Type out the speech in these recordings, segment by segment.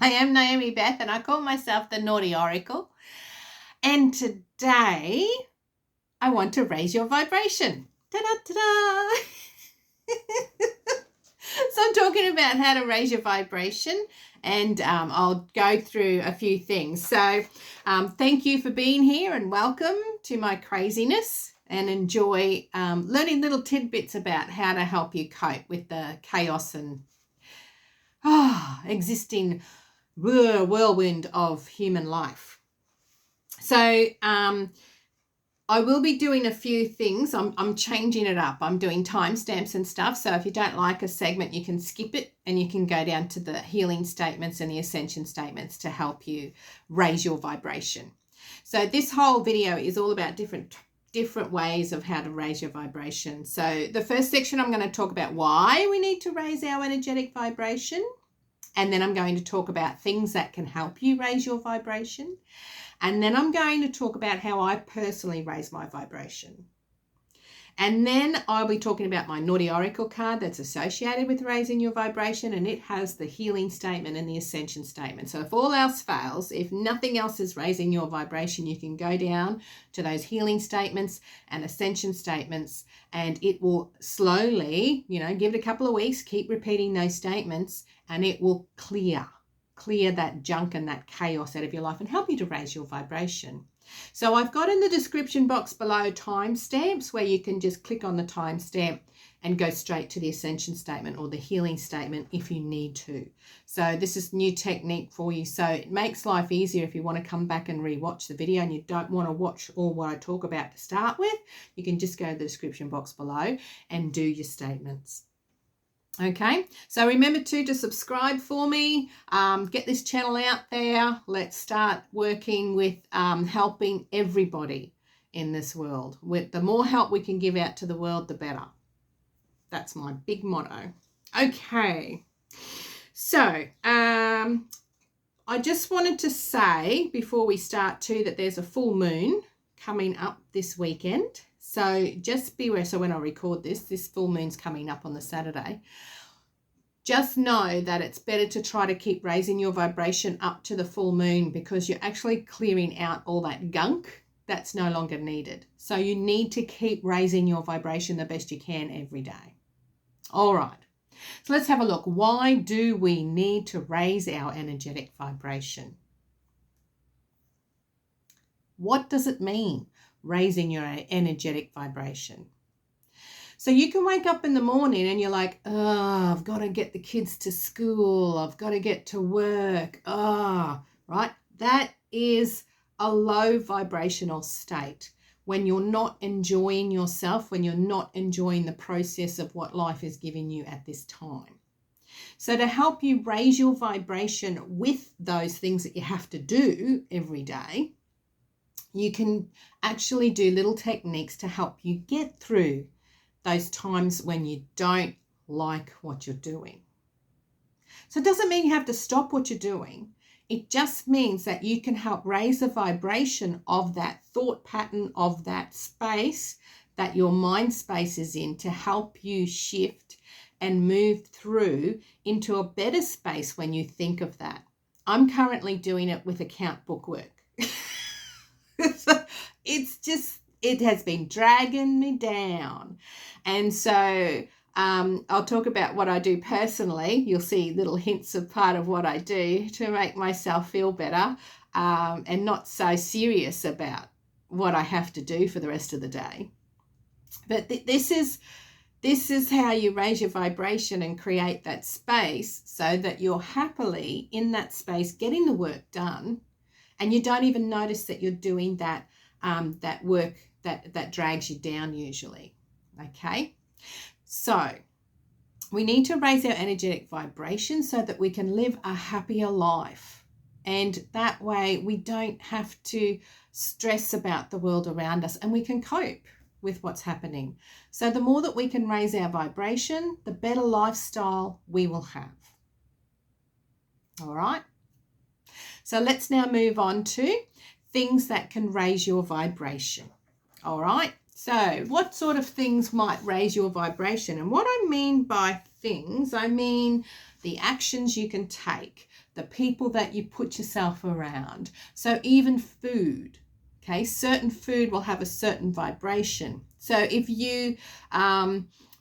I am Naomi Beth and I call myself the Naughty Oracle. And today I want to raise your vibration. Ta-da-ta-da! So I'm talking about how to raise your vibration, and I'll go through a few things. So thank you for being here and welcome to my craziness, and enjoy learning little tidbits about how to help you cope with the chaos and existing whirlwind of human life. So I will be doing a few things. I'm changing it up. I'm doing timestamps and stuff. So if you don't like a segment, you can skip it and you can go down to the healing statements and the ascension statements to help you raise your vibration. So this whole video is all about different ways of how to raise your vibration. So the first section, I'm going to talk about why we need to raise our energetic vibration. And then I'm going to talk about things that can help you raise your vibration. And then I'm going to talk about how I personally raise my vibration. And then I'll be talking about my Naughty Oracle card that's associated with raising your vibration, and it has the healing statement and the ascension statement. So if all else fails, if nothing else is raising your vibration, you can go down to those healing statements and ascension statements, and it will slowly, give it a couple of weeks, keep repeating those statements, and it will clear that junk and that chaos out of your life and help you to raise your vibration. So I've got in the description box below timestamps where you can just click on the timestamp and go straight to the ascension statement or the healing statement if you need to. So this is new technique for you. So it makes life easier if you want to come back and rewatch the video and you don't want to watch all what I talk about to start with. You can just go to the description box below and do your statements. Okay, so remember to subscribe for me, get this channel out there. Let's start working with helping everybody in this world. With the more help we can give out to the world, the better. That's my big motto. Okay, so I just wanted to say before we start too that there's a full moon coming up this weekend. So just beware. So when I record this full moon's coming up on the Saturday. Just know that it's better to try to keep raising your vibration up to the full moon, because you're actually clearing out all that gunk that's no longer needed. So you need to keep raising your vibration the best you can every day. All right. So let's have a look. Why do we need to raise our energetic vibration? What does it mean, raising your energetic vibration? So you can wake up in the morning and you're like, oh, I've got to get the kids to school. I've got to get to work. Right? That is a low vibrational state when you're not enjoying yourself, when you're not enjoying the process of what life is giving you at this time. So to help you raise your vibration with those things that you have to do every day, you can actually do little techniques to help you get through those times when you don't like what you're doing. So it doesn't mean you have to stop what you're doing. It just means that you can help raise the vibration of that thought pattern, of that space that your mind space is in, to help you shift and move through into a better space when you think of that. I'm currently doing it with account book work. So it has been dragging me down. And so I'll talk about what I do personally. You'll see little hints of part of what I do to make myself feel better and not so serious about what I have to do for the rest of the day. But this is how you raise your vibration and create that space so that you're happily in that space getting the work done, and you don't even notice that you're doing that that work that drags you down usually. Okay, so we need to raise our energetic vibration so that we can live a happier life, and that way we don't have to stress about the world around us and we can cope with what's happening. So the more that we can raise our vibration, the better lifestyle we will have. All right, so let's now move on to things that can raise your vibration. All right, So what sort of things might raise your vibration? And what I mean by things, I mean the actions you can take, the people that you put yourself around. So even food, okay, certain food will have a certain vibration. So if you,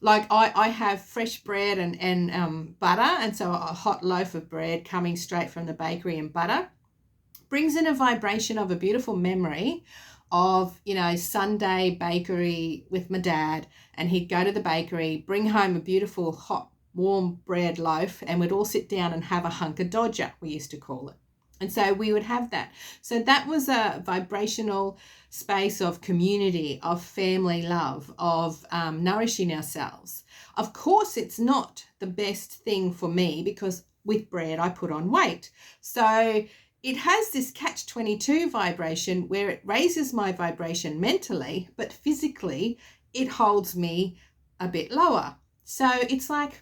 like I have fresh bread and butter, and so a hot loaf of bread coming straight from the bakery and butter brings in a vibration of a beautiful memory of, you know, Sunday bakery with my dad, and he'd go to the bakery, bring home a beautiful hot warm bread loaf, and we'd all sit down and have a hunk of dodger, we used to call it. And so we would have that. So that was a vibrational space of community, of family love, of nourishing ourselves. Of course, it's not the best thing for me because with bread I put on weight. So it has this catch-22 vibration where it raises my vibration mentally, but physically it holds me a bit lower. So it's like,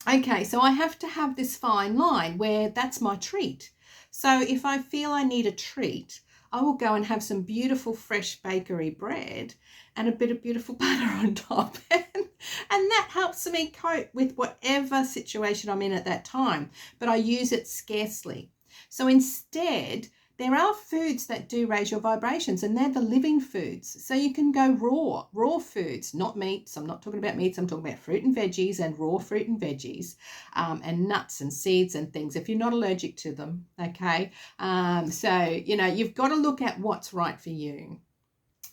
okay, so I have to have this fine line where that's my treat. So if I feel I need a treat, I will go and have some beautiful fresh bakery bread and a bit of beautiful butter on top. And that helps me cope with whatever situation I'm in at that time, but I use it scarcely. So instead, there are foods that do raise your vibrations, and they're the living foods. So you can go raw foods, not meats. I'm not talking about meats. I'm talking about fruit and veggies and raw fruit and veggies, and nuts and seeds and things if you're not allergic to them, okay? So, you know, you've got to look at what's right for you.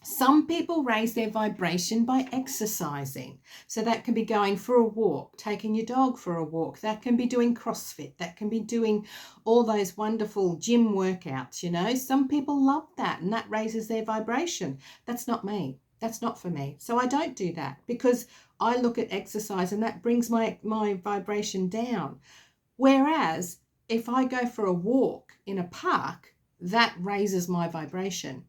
Some people raise their vibration by exercising. So that can be going for a walk, taking your dog for a walk. That can be doing CrossFit. That can be doing all those wonderful gym workouts, you know. Some people love that and that raises their vibration. That's not me. That's not for me. So I don't do that because I look at exercise and that brings my vibration down. Whereas if I go for a walk in a park, that raises my vibration.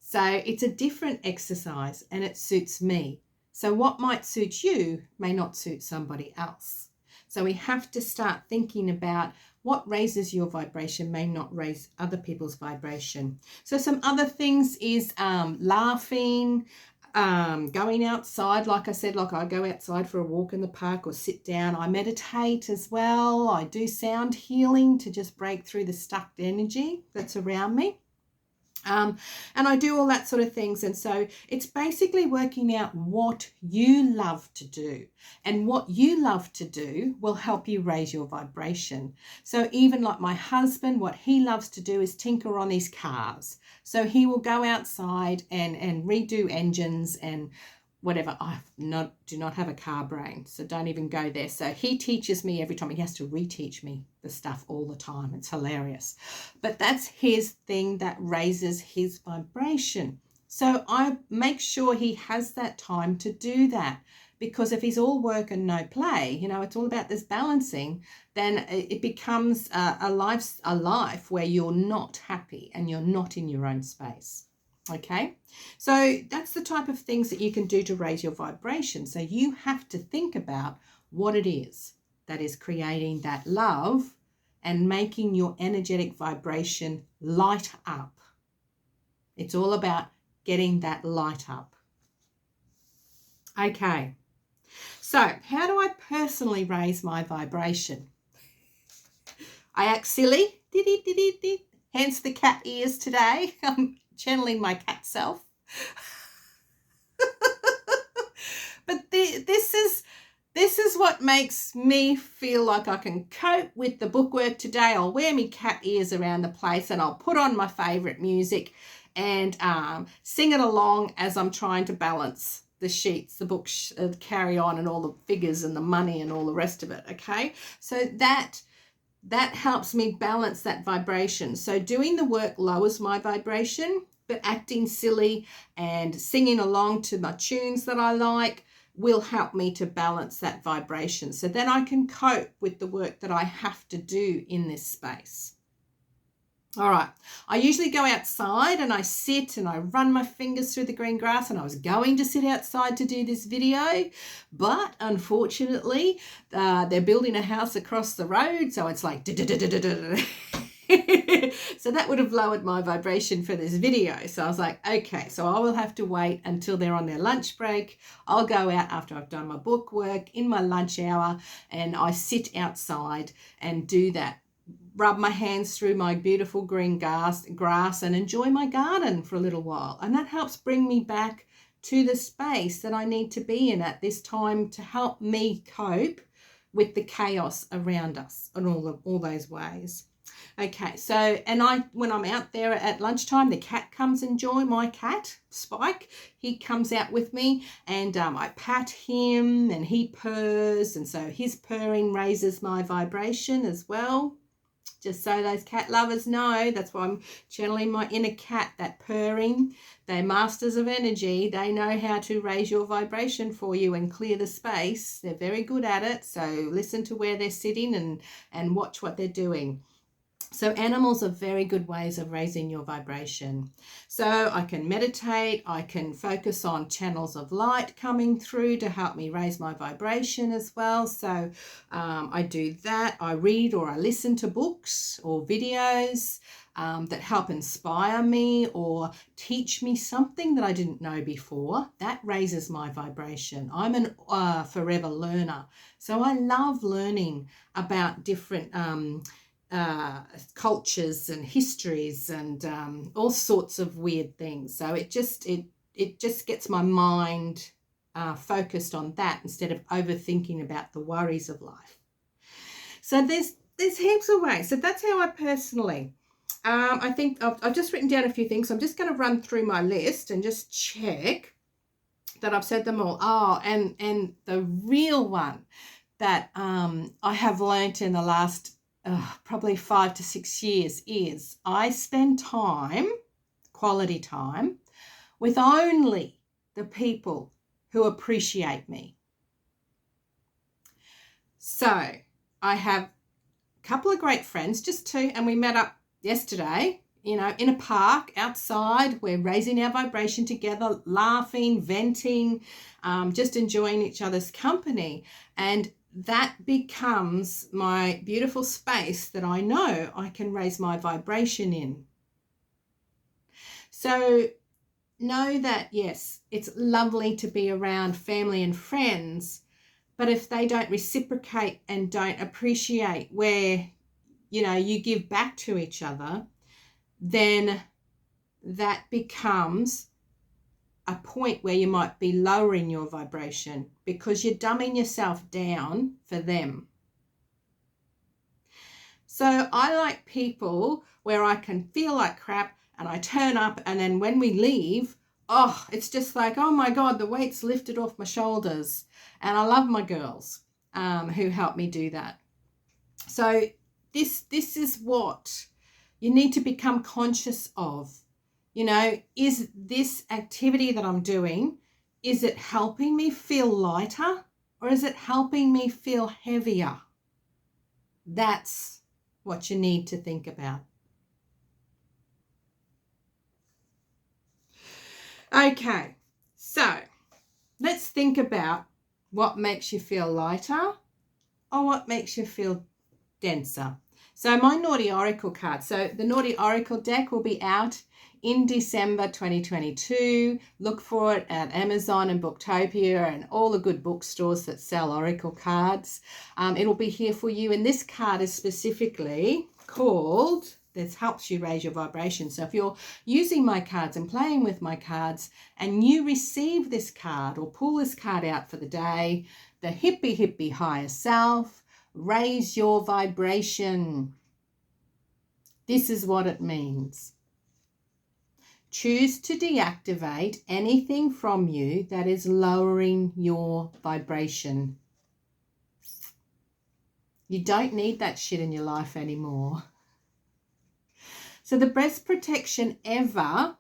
So it's a different exercise and it suits me. So what might suit you may not suit somebody else. So we have to start thinking about what raises your vibration may not raise other people's vibration. So some other things is laughing, going outside. Like I said, like I go outside for a walk in the park or sit down. I meditate as well. I do sound healing to just break through the stuck energy that's around me. And I do all that sort of things. And so it's basically working out what you love to do, and what you love to do will help you raise your vibration. So even like my husband, what he loves to do is tinker on his cars. So he will go outside and redo engines and whatever. I do not have a car brain, so don't even go there. So he teaches me every time. He has to reteach me the stuff all the time. It's hilarious. But that's his thing that raises his vibration. So I make sure he has that time to do that, because if he's all work and no play, you know, it's all about this balancing, then it becomes a life where you're not happy and you're not in your own space. Okay, so that's the type of things that you can do to raise your vibration. So you have to think about what it is that is creating that love and making your energetic vibration light up. It's all about getting that light up. Okay, so how do I personally raise my vibration? I act silly, hence the cat ears today. Channeling my cat self. But this is what makes me feel like I can cope with the bookwork today. I'll wear me cat ears around the place and I'll put on my favourite music and sing it along as I'm trying to balance the sheets, the book carry on and all the figures and the money and all the rest of it, okay? So that helps me balance that vibration. So doing the work lowers my vibration, but acting silly and singing along to my tunes that I like will help me to balance that vibration. So then I can cope with the work that I have to do in this space. All right, I usually go outside and I sit and I run my fingers through the green grass, and I was going to sit outside to do this video, but unfortunately they're building a house across the road, so it's like So that would have lowered my vibration for this video. So I was like, okay, so I will have to wait until they're on their lunch break. I'll go out after I've done my book work in my lunch hour, and I sit outside and do that. Rub my hands through my beautiful green grass and enjoy my garden for a little while. And that helps bring me back to the space that I need to be in at this time to help me cope with the chaos around us in all those ways. Okay, so, and when I'm out there at lunchtime, the cat comes and joins, my cat, Spike, he comes out with me, and I pat him and he purrs, and so his purring raises my vibration as well. Just so those cat lovers know, that's why I'm channeling my inner cat, that purring. They're masters of energy. They know how to raise your vibration for you and clear the space. They're very good at it. So listen to where they're sitting and watch what they're doing. So animals are very good ways of raising your vibration. So I can meditate, I can focus on channels of light coming through to help me raise my vibration as well. So I do that. I read or I listen to books or videos that help inspire me or teach me something that I didn't know before. That raises my vibration. I'm an forever learner. So I love learning about different cultures and histories and all sorts of weird things. So it just gets my mind focused on that instead of overthinking about the worries of life. So there's heaps of ways. So that's how I personally. I think I've just written down a few things. So I'm just going to run through my list and just check that I've said them all. Oh, and the real one that I have learnt in the last probably 5 to 6 years is I spend time, quality time, with only the people who appreciate me. So I have a couple of great friends, just two, and we met up yesterday, in a park outside. We're raising our vibration together, laughing, venting, just enjoying each other's company. And that becomes my beautiful space that I know I can raise my vibration in. So know that, yes, it's lovely to be around family and friends, but if they don't reciprocate and don't appreciate where, you give back to each other, then that becomes a point where you might be lowering your vibration because you're dumbing yourself down for them. So I like people where I can feel like crap and I turn up, and then when we leave, it's just like, oh my God, the weight's lifted off my shoulders. And I love my girls who help me do that. So this is what you need to become conscious of. Is this activity that I'm doing, is it helping me feel lighter or is it helping me feel heavier? That's what you need to think about. Okay, so let's think about what makes you feel lighter or what makes you feel denser. So my Naughty Oracle card. So the Naughty Oracle deck will be out in December 2022. Look for it at Amazon and Booktopia and all the good bookstores that sell Oracle cards. It'll be here for you. And this card is specifically called, this helps you raise your vibration. So if you're using my cards and playing with my cards and you receive this card or pull this card out for the day, the Hippy Hippy Higher Self, raise your vibration. This is what it means. Choose to deactivate anything from you that is lowering your vibration. You don't need that shit in your life anymore. So the best protection ever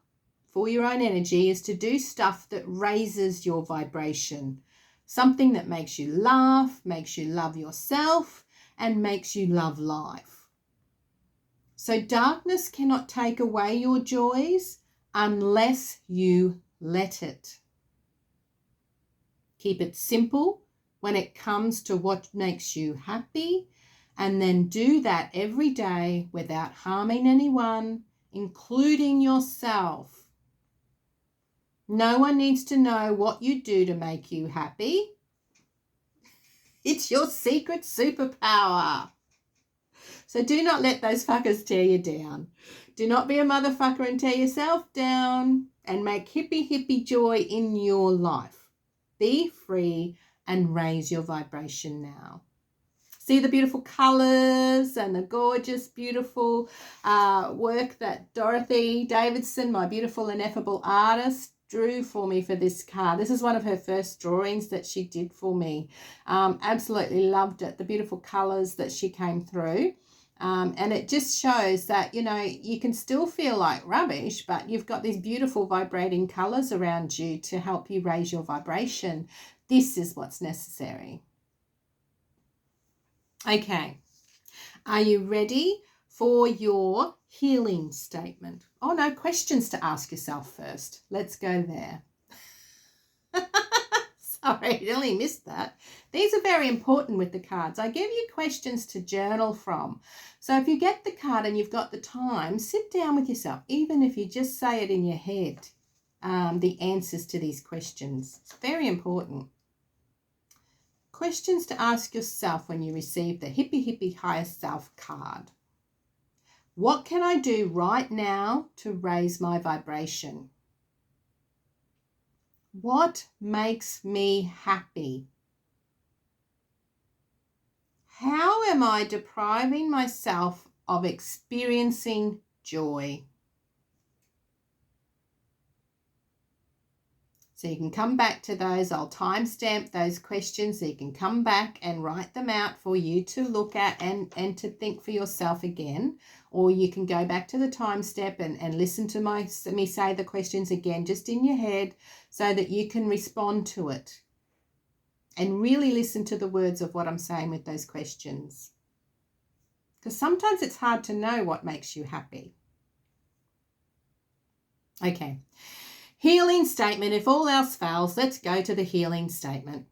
for your own energy is to do stuff that raises your vibration. Something that makes you laugh, makes you love yourself, and makes you love life. So darkness cannot take away your joys unless you let it. Keep it simple when it comes to what makes you happy And then do that every day without harming anyone, including yourself. No one needs to know what you do to make you happy. It's your secret superpower. So do not let those fuckers tear you down. Do not be a motherfucker and tear yourself down, and make hippy hippy joy in your life. Be free and raise your vibration now. See the beautiful colors and the gorgeous, beautiful work that Dorothy Davidson, my beautiful ineffable artist, drew for me for this card. This is one of her first drawings that she did for me. Absolutely loved it, the beautiful colors that she came through. And it just shows that, you know, you can still feel like rubbish, but you've got these beautiful vibrating colors around you to help you raise your vibration. This is what's necessary. Okay, are you ready for your healing statement? Oh no, questions to ask yourself first. Let's go there. Sorry, I nearly missed that. These are very important with the cards. I give you questions to journal from. So if you get the card and you've got the time, sit down with yourself, even if you just say it in your head, the answers to these questions. It's very important. Questions to ask yourself when you receive the Hippy Hippy Higher Self card. What can I do right now to raise my vibration? What makes me happy? How am I depriving myself of experiencing joy? So you can come back to those. I'll timestamp those questions so you can come back and write them out for you to look at and to think for yourself again. Or you can go back to the timestamp and listen to me say the questions again just in your head so that you can respond to it. And really listen to the words of what I'm saying with those questions. Because sometimes it's hard to know what makes you happy. Okay. Healing statement. If all else fails, let's go to the healing statement.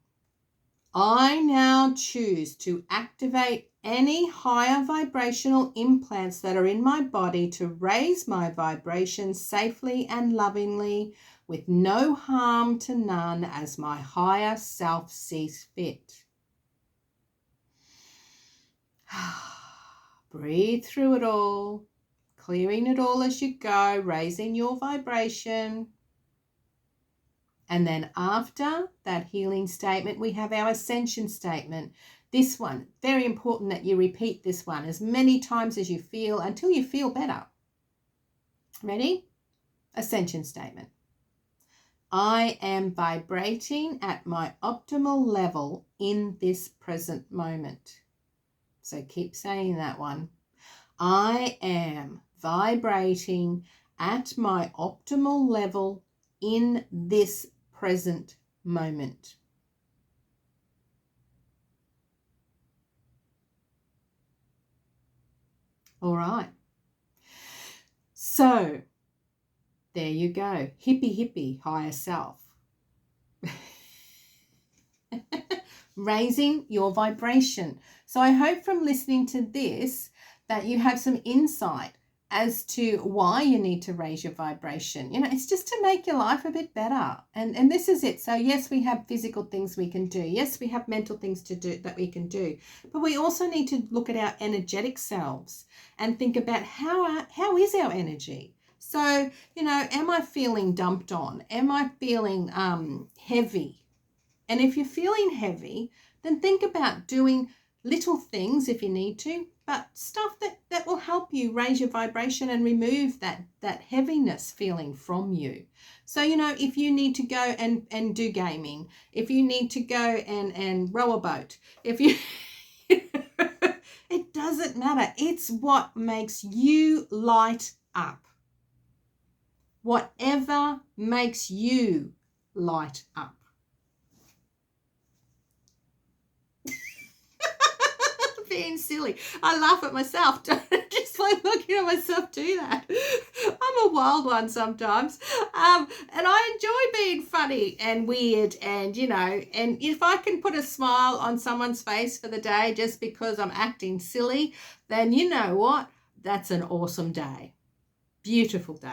I now choose to activate any higher vibrational implants that are in my body to raise my vibration safely and lovingly with no harm to none as my higher self sees fit. Breathe through it all, clearing it all as you go, raising your vibration. And then after that healing statement, we have our ascension statement. This one, very important that you repeat this one as many times as you feel until you feel better. Ready? Ascension statement. I am vibrating at my optimal level in this present moment. So keep saying that one. I am vibrating at my optimal level in this present moment. All right. So there you go. Hippy hippy higher self. Raising your vibration. So I hope from listening to this that you have some insight as to why you need to raise your vibration. You know, it's just to make your life a bit better. And this is it. So yes, we have physical things we can do. Yes, we have mental things to do that we can do. But we also need to look at our energetic selves and think about how is our energy? So, you know, am I feeling dumped on? Am I feeling heavy? And if you're feeling heavy, then think about doing little things if you need to, but stuff that will help you raise your vibration and remove that heaviness feeling from you. So, you know, if you need to go and do gaming, if you need to go and row a boat, if you... it doesn't matter. It's what makes you light up. Whatever makes you light up. Being silly. I laugh at myself just by looking at myself do that. I'm I'm a wild one sometimes. And I enjoy being funny and weird and, you know, and if I can put a smile on someone's face for the day just because I'm acting silly, then you know what? That's an awesome day. Beautiful day.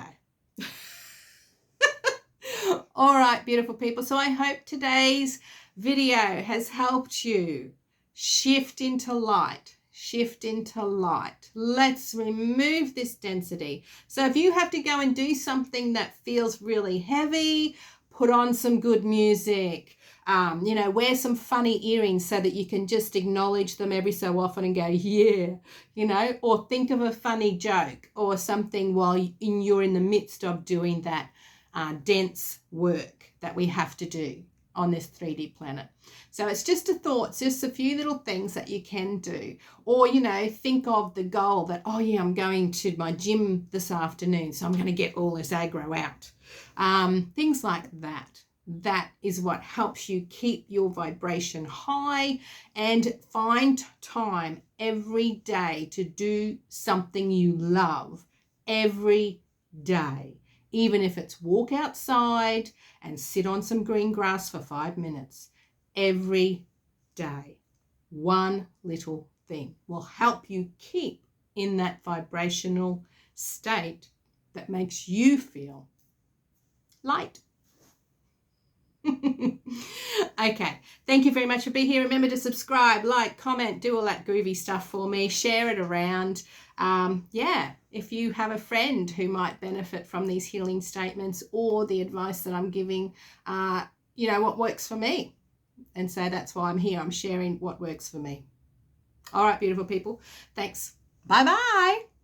All right, beautiful people. So I hope today's video has helped you shift into light. Shift into light. Let's remove this density. So if you have to go and do something that feels really heavy, put on some good music, you know, wear some funny earrings so that you can just acknowledge them every so often and go, yeah, you know, or think of a funny joke or something while you're in the midst of doing that dense work that we have to do on this 3D planet. So it's just a thought, it's just a few little things that you can do. Or, you know, think of the goal that, oh yeah, I'm going to my gym this afternoon, so I'm going to get all this aggro out. Things like that. That is what helps you keep your vibration high and find time every day to do something you love every day. Even if it's walk outside and sit on some green grass for 5 minutes every day. One little thing will help you keep in that vibrational state that makes you feel light. Okay, thank you very much for being here. Remember to subscribe, like, comment, do all that groovy stuff for me, share it around. Yeah, if you have a friend who might benefit from these healing statements or the advice that I'm giving, you know, what works for me. And so that's why I'm here. I'm sharing what works for me. All right, beautiful people. Thanks. Bye-bye.